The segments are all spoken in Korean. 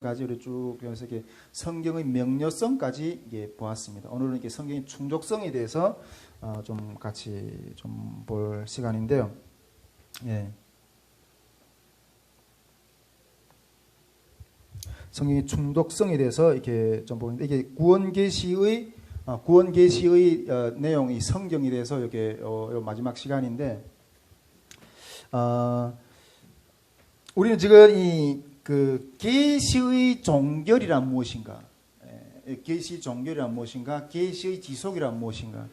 까지 우리 쭉 배워서 이렇게 성경의 명료성까지 이게 보았습니다. 오늘은 이렇게 성경의 충족성에 대해서 좀 같이 좀 볼 시간인데요. 예. 성경의 충족성에 대해서 이렇게 좀 보는데 이게 구원 계시의 내용이 성경에 대해서 이렇게 마지막 시간인데 우리는 지금 그 계시의 종결이란 무엇인가? 계시 종결이란 무엇인가? 계시의 지속이란 무엇인가?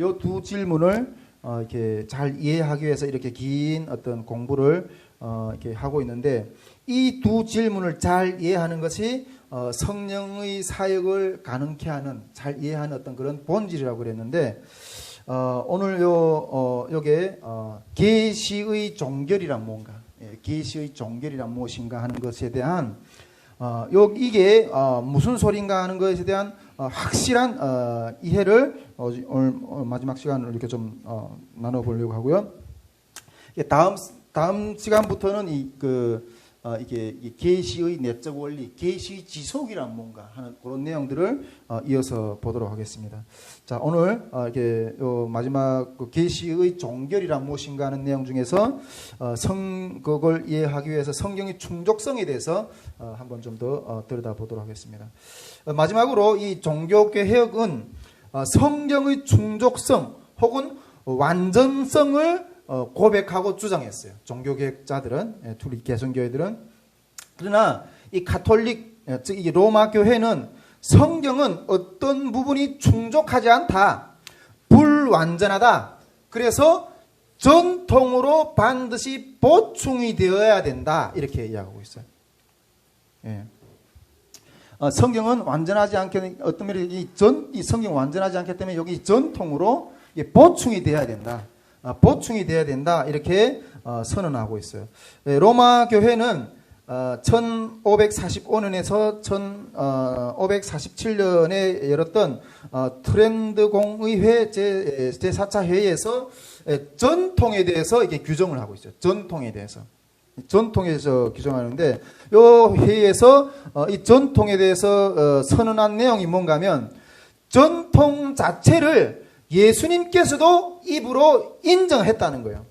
요 두 질문을 이렇게 잘 이해하기 위해서 이렇게 긴 어떤 공부를 이렇게 하고 있는데 이 두 질문을 잘 이해하는 것이 성령의 사역을 가능케 하는 잘 이해하는 어떤 그런 본질이라고 그랬는데 오늘 요게 계시의 종결이란 뭔가? 계시의 종결이란 무엇인가 하는 것에 대한 이게 무슨 소린가 하는 것에 대한 확실한 이해를 오늘 마지막 시간을 이렇게 좀 나눠보려고 하고요. 다음 시간부터는 이게 계시의 내적 원리, 계시의 지속이란 뭔가 하는 그런 내용들을 이어서 보도록 하겠습니다. 자, 오늘 이렇게 마지막 계시의 종결이란 무엇인가 하는 내용 중에서 그걸 이해하기 위해서 성경의 충족성에 대해서 한번 좀 더 들여다보도록 하겠습니다. 마지막으로 이 종교개혁은 성경의 충족성 혹은 완전성을 고백하고 주장했어요. 종교개혁자들은, 둘이 개성교회들은. 그러나 이 가톨릭, 즉 이 로마 교회는 성경은 어떤 부분이 충족하지 않다, 불완전하다. 그래서 전통으로 반드시 보충이 되어야 된다. 이렇게 이야기하고 있어요. 예. 성경은 완전하지 않게 어떤 면이 이 성경 완전하지 않기 때문에 여기 전통으로 보충이 되어야 된다. 보충이 돼야 된다 이렇게 선언하고 있어요. 로마 교회는 1545년에서 1547년에 열었던 트렌드 공의회 제4차 회의에서 전통에 대해서 이게 규정을 하고 있어요. 전통에 대해서 규정하는데 이 회의에서 이 전통에 대해서 선언한 내용이 뭔가면 전통 자체를 예수님께서도 입으로 인정했다는 거예요.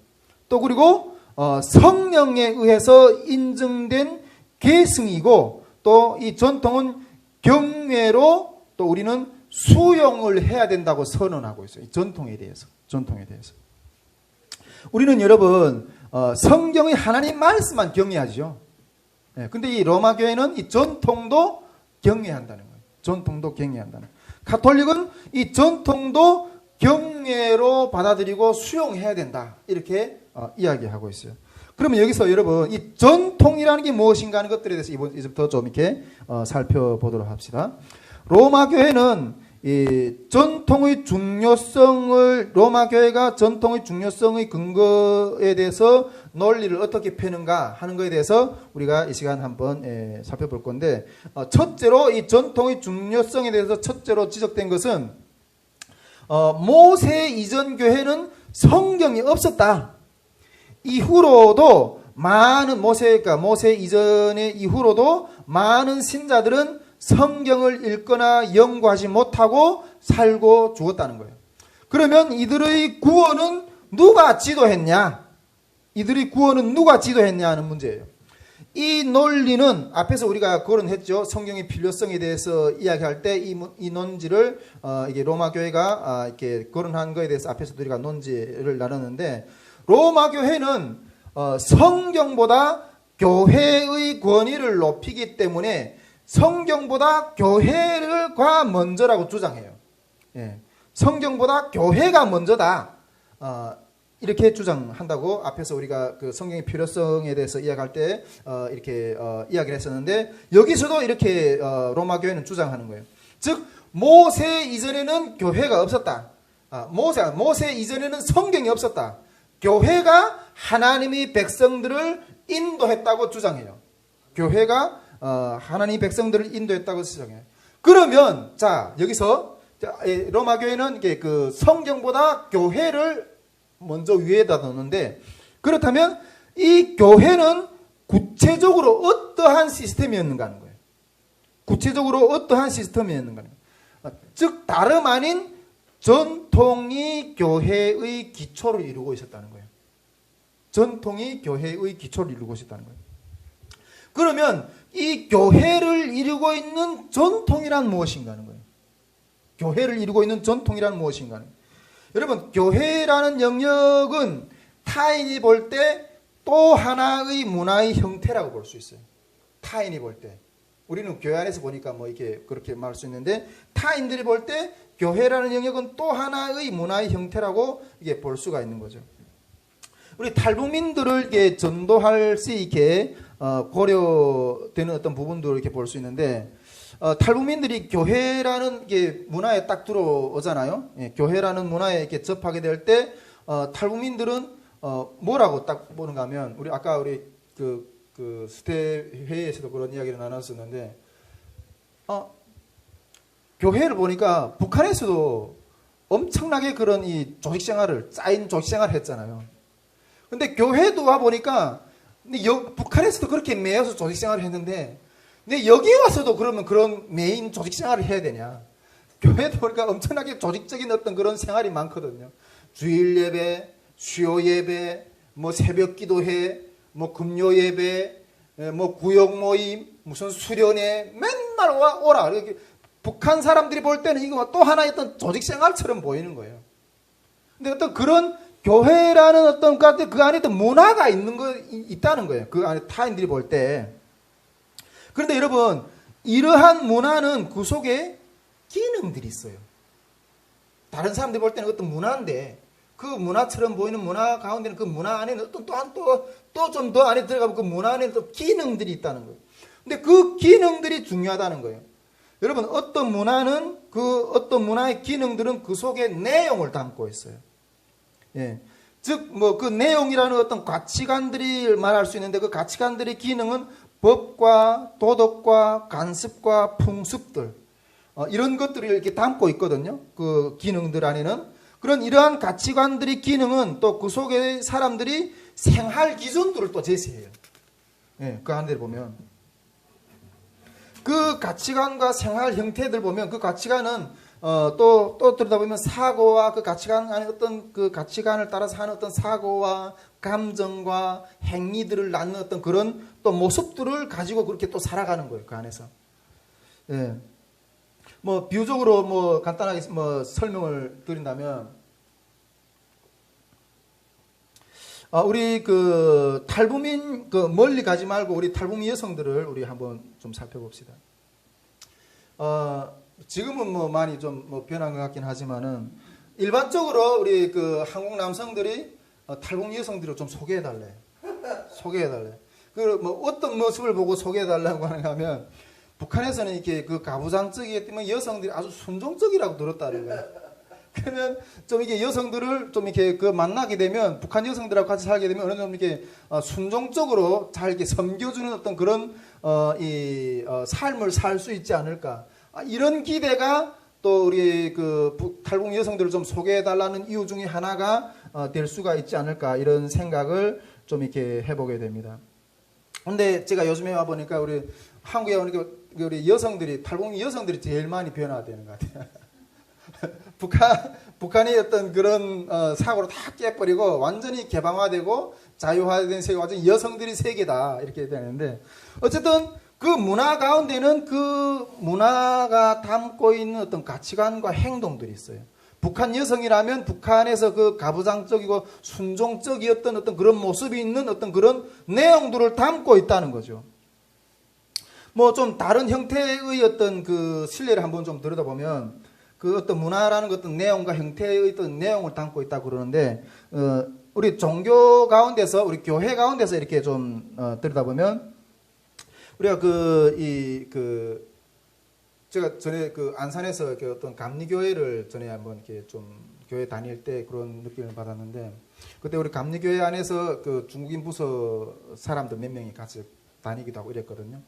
또 그리고 성령에 의해서 인정된 계승이고 또 이 전통은 경외로 또 우리는 수용을 해야 된다고 선언하고 있어요. 이 전통에 대해서. 우리는 여러분 성경의 하나님 말씀만 경외하죠. 근데 이 로마 교회는 이 전통도 경외한다는 거예요. 전통도 경외한다는 거예요. 가톨릭은 이 전통도 경외로 받아들이고 수용해야 된다. 이렇게 이야기하고 있어요. 그러면 여기서 여러분 이 전통이라는 게 무엇인가 하는 것들에 대해서 이제부터 좀 이렇게 살펴보도록 합시다. 로마 교회는 이 전통의 중요성을 로마 교회가 전통의 중요성의 근거에 대해서 논리를 어떻게 펴는가 하는 것에 대해서 우리가 이 시간 한번 살펴볼 건데 첫째로 이 전통의 중요성에 대해서 첫째로 지적된 것은 모세 이전 교회는 성경이 없었다. 이후로도 모세 이전의 이후로도 많은 신자들은 성경을 읽거나 연구하지 못하고 살고 죽었다는 거예요. 그러면 이들의 구원은 누가 지도했냐? 하는 문제예요. 이 논리는 앞에서 우리가 거론했죠. 성경의 필요성에 대해서 이야기할 때 이 논지를 이게 로마 교회가 이렇게 거론한 거에 대해서 앞에서도 우리가 논지를 나눴는데 로마 교회는 성경보다 교회의 권위를 높이기 때문에 성경보다 교회가 먼저라고 주장해요. 예. 성경보다 교회가 먼저다. 이렇게 주장한다고 앞에서 우리가 그 성경의 필요성에 대해서 이야기할 때 이렇게 이야기를 했었는데 여기서도 이렇게 로마 교회는 주장하는 거예요. 즉 모세 이전에는 교회가 없었다. 모세 이전에는 성경이 없었다. 교회가 하나님의 백성들을 인도했다고 주장해요. 교회가 하나님의 백성들을 인도했다고 주장해요. 그러면 자 여기서 로마 교회는 그 성경보다 교회를 먼저 위에다 놓는데 그렇다면 이 교회는 구체적으로 어떠한 시스템이었는가 하는 거예요. 구체적으로 어떠한 시스템이었는가? 즉 다름 아닌 전통이 교회의 기초를 이루고 있었다는 거예요. 전통이 교회의 기초를 이루고 있었다는 거예요. 그러면 이 교회를 이루고 있는 전통이란 무엇인가 하는 거예요. 교회를 이루고 있는 전통이란 무엇인가 하는 거예요. 여러분, 교회라는 영역은 타인이 볼 때 또 하나의 문화의 형태라고 볼 수 있어요. 타인이 볼 때. 우리는 교회 안에서 보니까 뭐 이렇게 그렇게 말할 수 있는데, 타인들이 볼 때 교회라는 영역은 또 하나의 문화의 형태라고 이게 볼 수가 있는 거죠. 우리 탈북민들을 이렇게 전도할 수 있게 고려되는 어떤 부분도 이렇게 볼 수 있는데, 탈북민들이 교회라는 게 문화에 딱 들어오잖아요. 예, 교회라는 문화에 이렇게 접하게 될 때 탈북민들은 뭐라고 딱 보는가 하면, 우리 아까 우리 그 스테 회의에서도 그런 이야기를 나눴었는데, 교회를 보니까 북한에서도 엄청나게 그런 이 조직 생활을, 짜인 조직 생활을 했잖아요. 근데 교회도 와 보니까, 북한에서도 그렇게 매여서 조직 생활을 했는데, 근데 여기 와서도 그러면 그런 메인 조직 생활을 해야 되냐? 교회도 보니까 엄청나게 조직적인 어떤 그런 생활이 많거든요. 주일 예배, 수요 예배, 뭐 새벽 기도회, 뭐 금요 예배, 뭐 구역 모임, 무슨 수련회, 맨날 오라. 이렇게 북한 사람들이 볼 때는 이거 또 하나의 어떤 조직 생활처럼 보이는 거예요. 근데 어떤 그런 교회라는 어떤 그 안에 어떤 문화가 있다는 거예요. 그 안에 타인들이 볼 때. 그런데 여러분, 이러한 문화는 그 속에 기능들이 있어요. 다른 사람들이 볼 때는 어떤 문화인데, 그 문화처럼 보이는 문화 가운데는 그 문화 안에는 어떤 또 좀 더 안에 들어가면 그 문화 안에는 또 기능들이 있다는 거예요. 근데 그 기능들이 중요하다는 거예요. 여러분, 어떤 문화는 그 어떤 문화의 기능들은 그 속에 내용을 담고 있어요. 예. 즉, 뭐 그 내용이라는 어떤 가치관들이 말할 수 있는데, 그 가치관들의 기능은 법과 도덕과 간습과 풍습들, 이런 것들을 이렇게 담고 있거든요. 그 기능들 안에는. 그런 이러한 가치관들의 기능은 또 그 속에 사람들이 생활 기준들을 또 제시해요. 예, 그 안에 보면. 그 가치관과 생활 형태들 보면, 그 가치관은 또 들여다보면 사고와 그 가치관 안에 어떤 그 가치관을 따라서 하는 어떤 사고와 감정과 행위들을 낳는 어떤 그런 또 모습들을 가지고 그렇게 또 살아가는 거예요. 그 안에서. 예. 뭐 비유적으로 뭐 간단하게 뭐 설명을 드린다면, 우리 그 탈북민 그 멀리 가지 말고 우리 탈북민 여성들을 우리 한번 좀 살펴봅시다. 지금은 뭐 많이 좀 뭐 변한 것 같긴 하지만은, 일반적으로 우리 그 한국 남성들이 탈북민 여성들을 좀 소개해달래. 그 뭐 어떤 모습을 보고 소개해달라고 하는가 하면, 북한에서는 이렇게 그 가부장적이기 때문에 여성들이 아주 순종적이라고 들었다는 거예요. 그러면 좀 이게 여성들을 좀 이렇게 그 만나게 되면, 북한 여성들하고 같이 살게 되면 어느 정도 이렇게 순종적으로 잘 이렇게 섬겨주는 어떤 그런 삶을 살 수 있지 않을까. 이런 기대가 또 우리 그 탈북 여성들을 좀 소개해달라는 이유 중에 하나가 될 수가 있지 않을까, 이런 생각을 좀 이렇게 해보게 됩니다. 근데 제가 요즘에 와 보니까 우리 한국에 오니까 우리 여성들이, 탈북 여성들이 제일 많이 변화되는 것 같아요. 북한이 어떤 그런 사고를 다 깨버리고 완전히 개방화되고 자유화된 세계가 완전히 여성들이 세계다, 이렇게 되는데, 어쨌든 그 문화 가운데는 그 문화가 담고 있는 어떤 가치관과 행동들이 있어요. 북한 여성이라면 북한에서 그 가부장적이고 순종적이었던 어떤 그런 모습이 있는 어떤 그런 내용들을 담고 있다는 거죠. 뭐 좀 다른 형태의 어떤 그 신뢰를 한번 좀 들여다보면, 그 어떤 문화라는 어떤 내용과 형태의 어떤 내용을 담고 있다고 그러는데, 우리 종교 가운데서, 우리 교회 가운데서 이렇게 좀 들여다보면, 우리가 제가 전에 그 안산에서 이렇게 어떤 감리교회를 전에 한번 이렇게 좀 교회 다닐 때 그런 느낌을 받았는데, 그때 우리 감리교회 안에서 그 중국인 부서 사람들 몇 명이 같이 다니기도 하고 이랬거든요.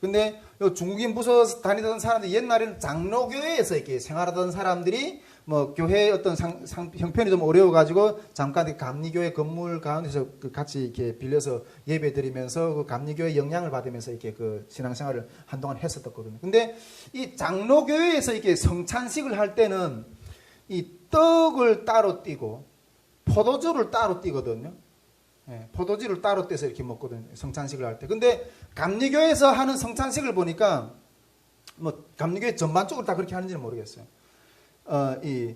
근데 중국인 부서 다니던 사람들이 옛날에는 장로교회에서 이렇게 생활하던 사람들이 뭐 교회 어떤 형편이 좀 어려워가지고 잠깐 감리교회 건물 가운데서 같이 이렇게 빌려서 예배 드리면서 그 감리교회 영향을 받으면서 이렇게 그 신앙생활을 한동안 했었거든요. 근데 이 장로교회에서 이렇게 성찬식을 할 때는 이 떡을 따로 띄고 포도주를 따로 띄거든요. 예, 포도주를 따로 떼서 이렇게 먹거든요. 성찬식을 할 때. 근데 감리교회에서 하는 성찬식을 보니까 뭐 감리교회 전반적으로 다 그렇게 하는지는 모르겠어요. 이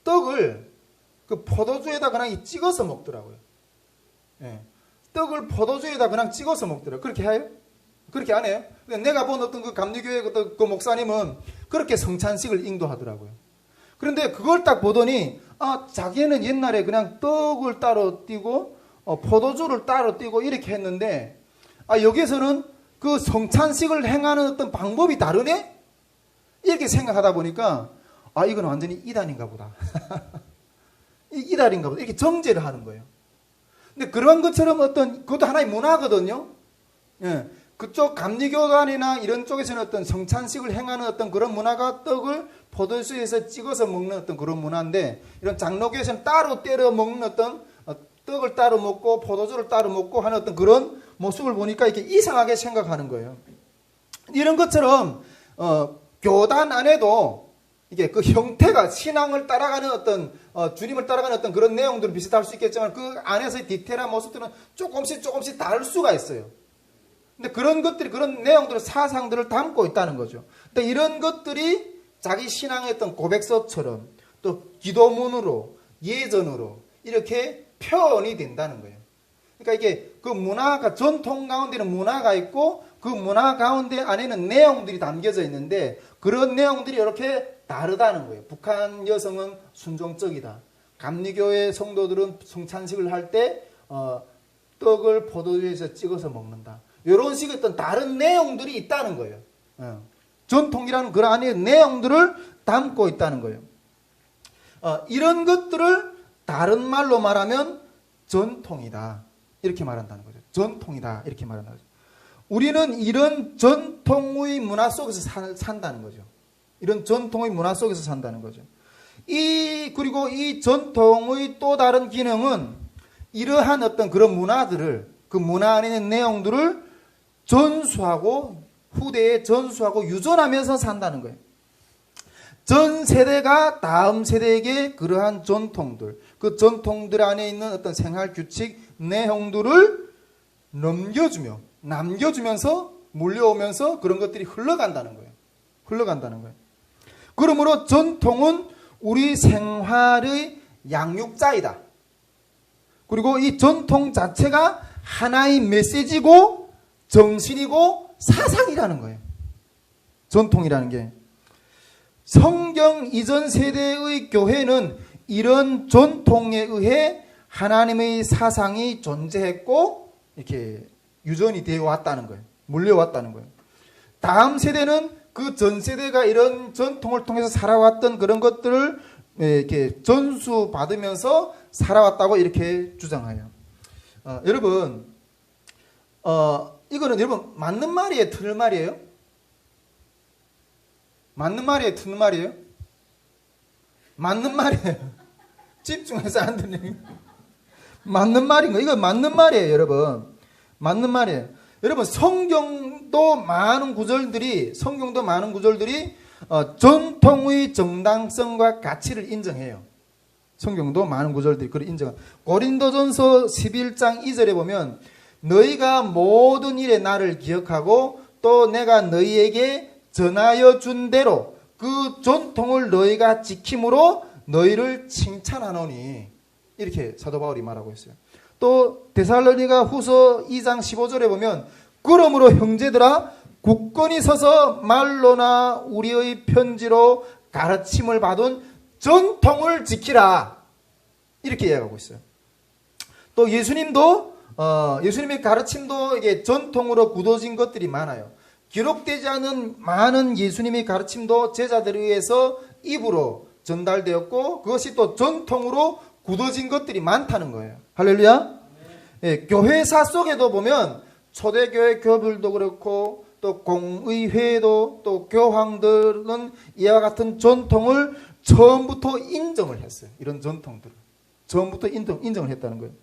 떡을 그 포도주에다 그냥 찍어서 먹더라고요. 예, 떡을 포도주에다 그냥 찍어서 먹더라고요. 그렇게 해요? 그렇게 안 해요? 내가 본 어떤 그 감리교회 그 목사님은 그렇게 성찬식을 인도하더라고요. 그런데 그걸 딱 보더니 자기는 옛날에 그냥 떡을 따로 띄고 포도주를 따로 띄고 이렇게 했는데 여기에서는 그 성찬식을 행하는 어떤 방법이 다르네? 이렇게 생각하다 보니까 이건 완전히 이단인가 보다. 이단인가 보다. 이렇게 정죄를 하는 거예요. 근데 그런 것처럼 그것도 하나의 문화거든요. 예. 그쪽 감리교단이나 이런 쪽에서는 어떤 성찬식을 행하는 어떤 그런 문화가 떡을 포도주에서 찍어서 먹는 어떤 그런 문화인데, 이런 장로교에서는 따로 때려 먹는 어떤 떡을 따로 먹고 포도주를 따로 먹고 하는 어떤 그런 모습을 보니까 이렇게 이상하게 생각하는 거예요. 이런 것처럼 교단 안에도 이게 그 형태가 신앙을 따라가는 어떤 주님을 따라가는 어떤 그런 내용들은 비슷할 수 있겠지만 그 안에서의 디테일한 모습들은 조금씩 다를 수가 있어요. 근데 그런 것들이 그런 내용들을 사상들을 담고 있다는 거죠. 근데 이런 것들이 자기 신앙의 어떤 고백서처럼 또 기도문으로 예전으로 이렇게 표현이 된다는 거예요. 그러니까 이게 그 문화가 전통 가운데는 문화가 있고 그 문화 가운데 안에는 내용들이 담겨져 있는데 그런 내용들이 이렇게 다르다는 거예요. 북한 여성은 순종적이다. 감리교회 성도들은 성찬식을 할 때 떡을 포도주에서 찍어서 먹는다. 이런 식의 어떤 다른 내용들이 있다는 거예요. 전통이라는 그 안에 내용들을 담고 있다는 거예요. 이런 것들을 다른 말로 말하면 전통이다. 이렇게 말한다는 거죠. 전통이다. 이렇게 말한다는 거죠. 우리는 이런 전통의 문화 속에서 산다는 거죠. 이런 전통의 문화 속에서 산다는 거죠. 그리고 이 전통의 또 다른 기능은 이러한 어떤 그런 문화들을, 그 문화 안에 있는 내용들을 전수하고 후대에 전수하고 유전하면서 산다는 거예요. 전 세대가 다음 세대에게 그러한 전통들, 그 전통들 안에 있는 어떤 생활 규칙, 내용들을 남겨주면서 물려오면서 그런 것들이 흘러간다는 거예요. 흘러간다는 거예요. 그러므로 전통은 우리 생활의 양육자이다. 그리고 이 전통 자체가 하나의 메시지고 정신이고 사상이라는 거예요. 전통이라는 게. 성경 이전 세대의 교회는 이런 전통에 의해 하나님의 사상이 존재했고 이렇게 유전이 되어 왔다는 거예요. 물려왔다는 거예요. 다음 세대는 그 전 세대가 이런 전통을 통해서 살아왔던 그런 것들을 이렇게 전수받으면서 살아왔다고 이렇게 주장해요. 여러분, 이거는 여러분 맞는 말이에요? 틀린 말이에요? 맞는 말이에요? 틀린 말이에요? 맞는 말이에요. 집중해서 안 들리는 맞는 말인 거. 이거 맞는 말이에요, 여러분. 맞는 말이에요. 여러분 성경도 많은 구절들이 전통의 정당성과 가치를 인정해요. 성경도 많은 구절들이 그걸 인정해요. 고린도전서 11장 2절에 보면 너희가 모든 일에 나를 기억하고 또 내가 너희에게 전하여 준 대로 그 전통을 너희가 지킴으로 너희를 칭찬하노니 이렇게 사도 바울이 말하고 있어요. 또 데살로니가 후서 2장 15절에 보면 그러므로 형제들아 굳건히 서서 말로나 우리의 편지로 가르침을 받은 전통을 지키라 이렇게 이야기하고 있어요. 또 예수님의 가르침도 이게 전통으로 굳어진 것들이 많아요. 기록되지 않은 많은 예수님의 가르침도 제자들에 의해서 입으로 전달되었고 그것이 또 전통으로 굳어진 것들이 많다는 거예요. 할렐루야. 예, 교회사 속에도 보면 초대교회 교부들도 그렇고 또 공의회도 또 교황들은 이와 같은 전통을 처음부터 인정을 했어요. 이런 전통들을. 처음부터 인정을 했다는 거예요.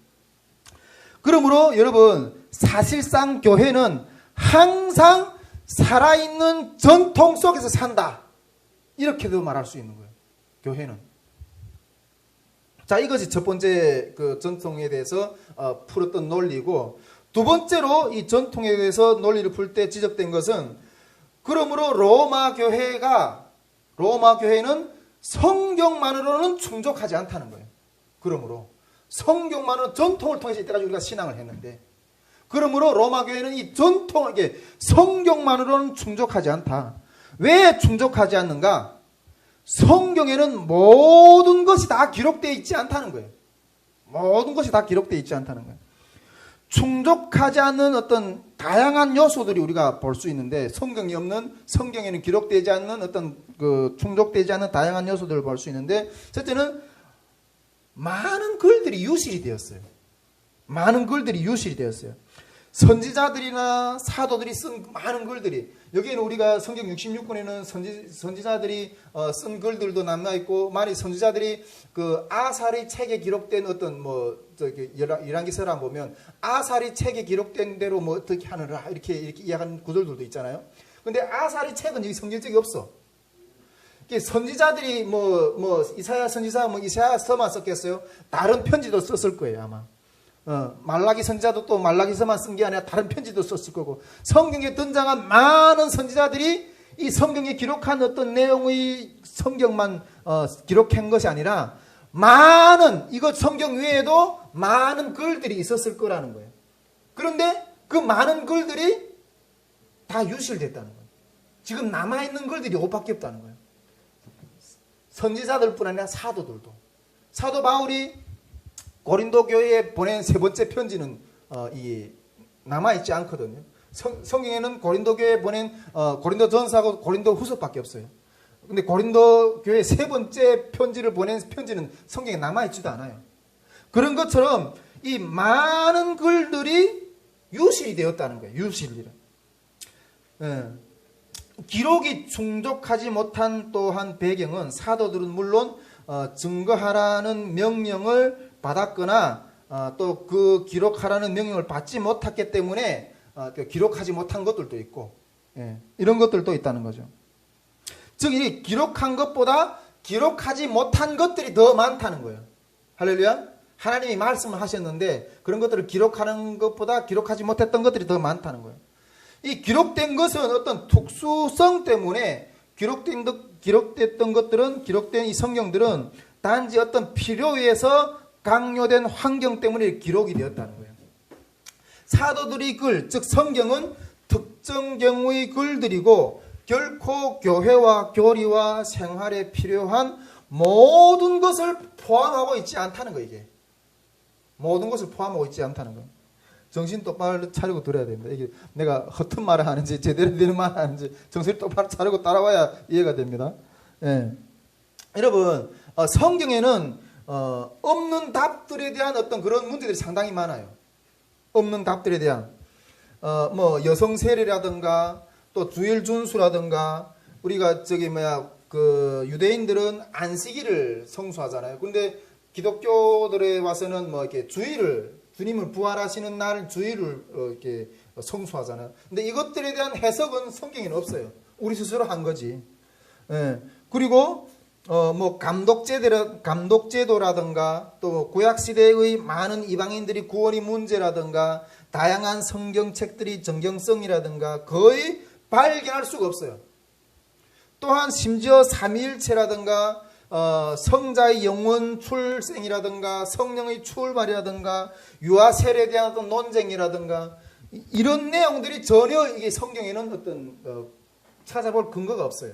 그러므로 여러분, 사실상 교회는 항상 살아있는 전통 속에서 산다. 이렇게도 말할 수 있는 거예요. 교회는. 자, 이것이 첫 번째 그 전통에 대해서 풀었던 논리고, 두 번째로 이 전통에 대해서 논리를 풀 때 지적된 것은, 그러므로 로마 교회는 성경만으로는 충족하지 않다는 거예요. 그러므로 성경만으로 전통을 통해서 이때까지 우리가 신앙을 했는데, 그러므로 로마 교회는 이 전통, 이게 성경만으로는 충족하지 않다. 왜 충족하지 않는가? 성경에는 모든 것이 다 기록되어 있지 않다는 거예요. 모든 것이 다 기록되어 있지 않다는 거예요. 충족하지 않는 어떤 다양한 요소들이 우리가 볼 수 있는데, 성경에는 기록되지 않는 어떤 그 충족되지 않는 다양한 요소들을 볼 수 있는데, 첫째는 많은 글들이 유실이 되었어요. 많은 글들이 유실이 되었어요. 선지자들이나 사도들이 쓴 많은 글들이, 여기에는 우리가 성경 66권에는 선지자들이 쓴 글들도 남아있고, 만약 선지자들이 그 아살의 책에 기록된 어떤 열왕기서랑 보면 아살의 책에 기록된 대로 뭐 어떻게 하느라 이렇게 이야기하는 구절들도 있잖아요. 근데 아살의 책은 여기 성경책이 없어. 선지자들이 이사야 선지자 이사야서만 썼겠어요? 다른 편지도 썼을 거예요, 아마. 말라기 선지자도 또 말라기서만 쓴 게 아니라 다른 편지도 썼을 거고, 성경에 등장한 많은 선지자들이 이 성경에 기록한 어떤 내용의 성경만 기록한 것이 아니라, 이것 성경 외에도 많은 글들이 있었을 거라는 거예요. 그런데 그 많은 글들이 다 유실됐다는 거예요. 지금 남아있는 글들이 5밖에 없다는 거예요. 선지자들뿐 아니라 사도들도. 사도 바울이 고린도 교회에 보낸 세 번째 편지는 남아있지 않거든요. 성경에는 고린도 교회에 보낸 고린도 전서하고 고린도 후서밖에 없어요. 근데 고린도 교회 세 번째 편지를 보낸 편지는 성경에 남아있지도 않아요. 그런 것처럼 이 많은 글들이 유실이 되었다는 거예요. 유실이라. 기록이 충족하지 못한 또한 배경은, 사도들은 물론 증거하라는 명령을 받았거나 또 그 기록하라는 명령을 받지 못했기 때문에 기록하지 못한 것들도 있고, 이런 것들도 있다는 거죠. 즉, 이 기록한 것보다 기록하지 못한 것들이 더 많다는 거예요. 할렐루야. 하나님이 말씀을 하셨는데 그런 것들을 기록하는 것보다 기록하지 못했던 것들이 더 많다는 거예요. 이 기록된 것은 어떤 특수성 때문에 기록됐던 것들은, 기록된 이 성경들은 단지 어떤 필요에 의해서 강요된 환경 때문에 기록이 되었다는 거예요. 사도들의 글, 즉 성경은 특정 경우의 글들이고, 결코 교회와 교리와 생활에 필요한 모든 것을 포함하고 있지 않다는 거예요. 이게 모든 것을 포함하고 있지 않다는 거예요. 정신 똑바로 차리고 들어야 됩니다. 이게 내가 허튼 말을 하는지 제대로 되는 말을 하는지 정신 똑바로 차리고 따라와야 이해가 됩니다. 여러분, 성경에는 없는 답들에 대한 어떤 그런 문제들이 상당히 많아요. 없는 답들에 대한 여성 세례라든가 또 주일 준수라든가, 우리가 그 유대인들은 안식일을 성수하잖아요. 근데 기독교들에 와서는 이렇게 주님을 부활하시는 날 주일을 이렇게 성수하잖아요. 근데 이것들에 대한 해석은 성경에는 없어요. 우리 스스로 한 거지. 그리고 감독제도라든가 또 구약 시대의 많은 이방인들이 구원의 문제라든가 다양한 성경책들이 정경성이라든가 거의 발견할 수가 없어요. 또한 심지어 삼위일체라든가 성자의 영원 출생이라든가 성령의 출발이라든가 유아 세례에 대한 어떤 논쟁이라든가 이런 내용들이 전혀 이게 성경에는 어떤 찾아볼 근거가 없어요.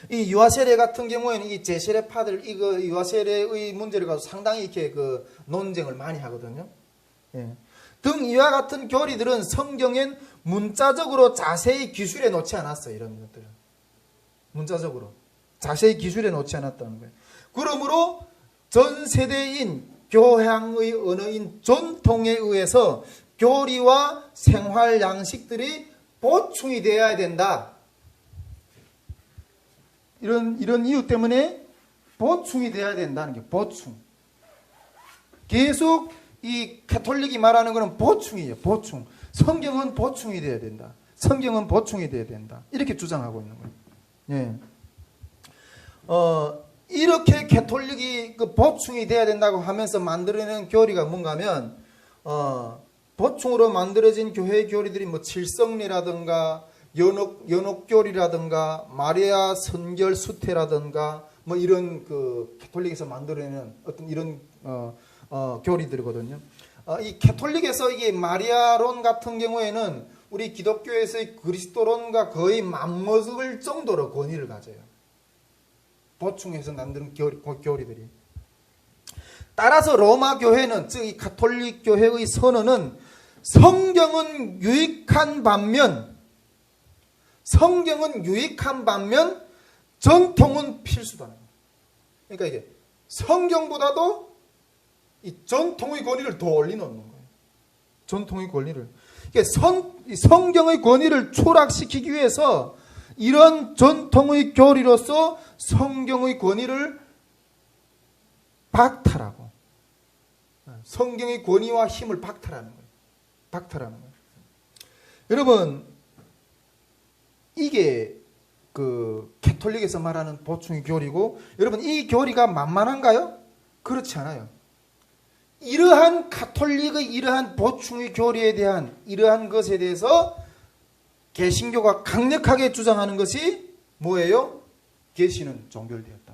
이 유아 세례 같은 경우에는 이 제세례파들 이거 유아 세례의 문제를 가지고 상당히 이렇게 그 논쟁을 많이 하거든요. 등 이와 같은 교리들은 성경엔 문자적으로 자세히 기술해 놓지 않았어요. 이런 것들은 문자적으로 자세히 기술해 놓지 않았다는 거예요. 그러므로 전 세대인 교향의 언어인 전통에 의해서 교리와 생활 양식들이 보충이 되어야 된다. 이런 이유 때문에 보충이 돼야 된다는 게 보충. 계속 이 가톨릭이 말하는 것은 보충이에요. 보충. 성경은 보충이 돼야 된다. 성경은 보충이 돼야 된다. 이렇게 주장하고 있는 거예요. 예. 이렇게 가톨릭이 그 보충이 돼야 된다고 하면서 만들어낸 교리가 뭔가 하면, 보충으로 만들어진 교회의 교리들이 뭐 칠성리라든가, 연옥교리라든가, 마리아 선결 수태라든가, 뭐 이런 그 가톨릭에서 만들어내는 어떤 이런, 교리들이거든요. 이 가톨릭에서 이게 마리아론 같은 경우에는 우리 기독교에서의 그리스도론과 거의 맞먹을 정도로 권위를 가져요. 보충해서 만드는 교리들이. 따라서 로마 교회는, 즉 이 가톨릭 교회의 선언은 성경은 유익한 반면 전통은 필수다. 그러니까 이게 성경보다도 이 전통의 권위를 더 올려놓는 거예요. 전통의 권위를. 그러니까 성경의 권위를 추락시키기 위해서 이런 전통의 교리로서 성경의 권위를 박탈하고, 성경의 권위와 힘을 박탈하는 거예요. 여러분, 이게 그 가톨릭에서 말하는 보충의 교리고, 여러분 이 교리가 만만한가요? 그렇지 않아요. 이러한 가톨릭의 이러한 보충의 교리에 대한 이러한 것에 대해서 개신교가 강력하게 주장하는 것이 뭐예요? 계시는 종결되었다.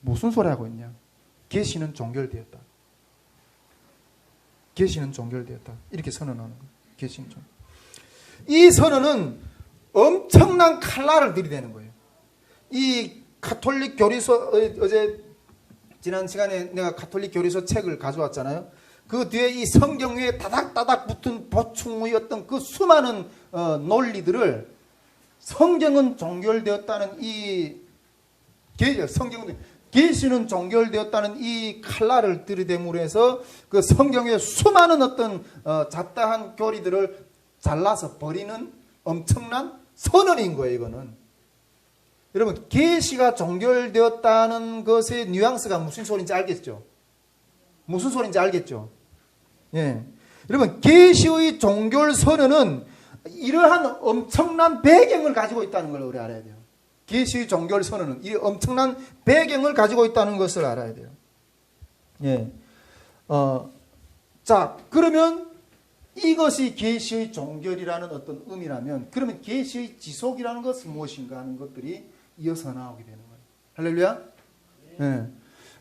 무슨 소리 하고 있냐? 계시는 종결되었다. 계시는 종결되었다. 이렇게 선언하는 거예요. 계시는 종결. 이 선언은 엄청난 칼날을 들이대는 거예요. 이 가톨릭 교리서, 어제 지난 시간에 내가 가톨릭 교리서 책을 가져왔잖아요. 그 뒤에 이 성경 위에 다닥다닥 붙은 보충의 어떤 그 수많은 논리들을 성경은 종결되었다는 이 성경은 계시는 종결되었다는 이 칼날을 들이댐으로 해서 그 성경 위에 수많은 어떤 잡다한 교리들을 잘라서 버리는 엄청난 선언인 거예요. 이거는 여러분, 계시가 종결되었다는 것의 뉘앙스가 무슨 소리인지 알겠죠? 무슨 소리인지 알겠죠? 예. 여러분, 계시의 종결 선언은 이러한 엄청난 배경을 가지고 있다는 걸 우리 알아야 돼요. 계시의 종결 선언은 이 엄청난 배경을 가지고 있다는 것을 알아야 돼요. 예. 자, 그러면 이것이 계시의 종결이라는 어떤 의미라면, 그러면 계시의 지속이라는 것은 무엇인가 하는 것들이 이어서 나오게 되는 거예요. 할렐루야. 예.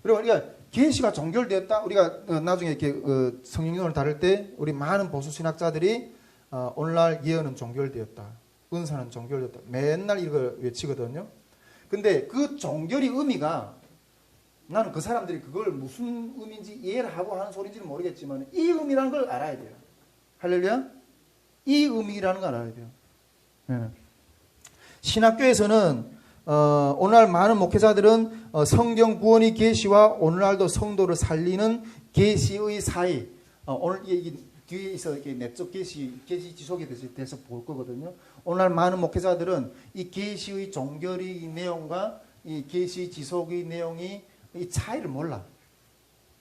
그리고 우리가 계시가 종결되었다. 우리가 나중에 이렇게 성경론을 다룰 때 우리 많은 보수 신학자들이 오늘날 예언은 종결되었다. 은사는 종결되었다. 맨날 이걸 외치거든요. 근데 그 종결의 의미가, 나는 그 사람들이 그걸 무슨 의미인지 이해를 하고 하는 소리인지는 모르겠지만 이 의미라는 걸 알아야 돼요. 할렐루야. 이 의미라는 걸 알아야 돼요. 예. 신학교에서는 오늘날 많은 목회자들은 성경 구원의 계시와 오늘날도 성도를 살리는 계시의 사이, 오늘 이 뒤에 있어 이렇게 내적 계시 지속에 대해서 볼 거거든요. 오늘날 많은 목회자들은 이 계시의 종결의 내용과 이 계시 지속의 내용이 이 차이를 몰라.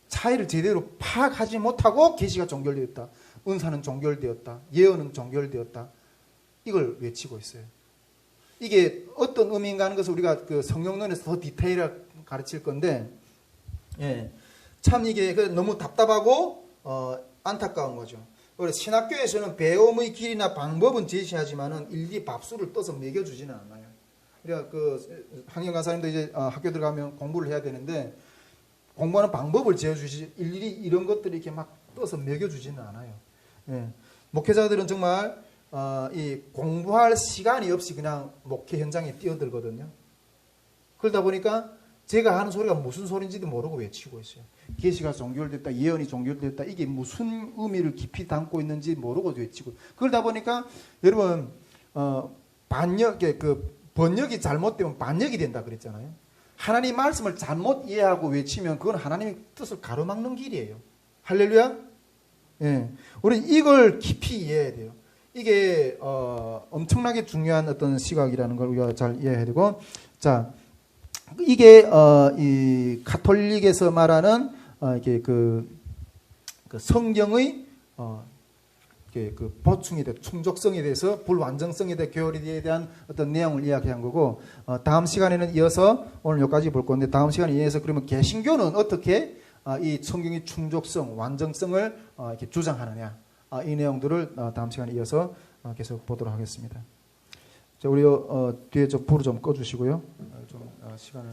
차이를 제대로 파악하지 못하고 계시가 종결되었다. 은사는 종결되었다. 예언은 종결되었다. 이걸 외치고 있어요. 이게 어떤 의미인가 하는 것을 우리가 그 성경론에서 더 디테일하게 가르칠 건데, 예, 참 이게 너무 답답하고 안타까운 거죠. 신학교에서는 배움의 길이나 방법은 제시하지만은 일일이 밥술을 떠서 먹여주지는 않아요. 그러니까 그 학년 강사님도 이제 학교 들어가면 공부를 해야 되는데 공부하는 방법을 제시해주지 일일이 이런 것들을 이렇게 막 떠서 먹여주지는 않아요. 예, 목회자들은 정말 이 공부할 시간이 없이 그냥 목회 현장에 뛰어들거든요. 그러다 보니까 제가 하는 소리가 무슨 소리인지도 모르고 외치고 있어요. 계시가 종결됐다, 예언이 종결됐다, 이게 무슨 의미를 깊이 담고 있는지 모르고 외치고. 그러다 보니까 여러분 번역이 잘못되면 반역이 된다 그랬잖아요. 하나님 말씀을 잘못 이해하고 외치면 그건 하나님의 뜻을 가로막는 길이에요. 할렐루야. 예, 우리 이걸 깊이 이해해야 돼요. 이게 엄청나게 중요한 어떤 시각이라는 걸 우리가 잘 이해해야 되고, 자, 이게 이 가톨릭에서 말하는 이게 그 성경의 그 보충에 대해 충족성에 대해서 불완전성에 대해 교리에 대한 어떤 내용을 이야기한 거고, 다음 시간에는 이어서 오늘 여기까지 볼 건데, 다음 시간에 이어서 그러면 개신교는 어떻게 이 성경의 충족성, 완전성을 이렇게 주장하느냐, 이 내용들을 다음 시간에 이어서 계속 보도록 하겠습니다. 자, 우리 뒤에 저 불을 좀 꺼주시고요. 좀 시간을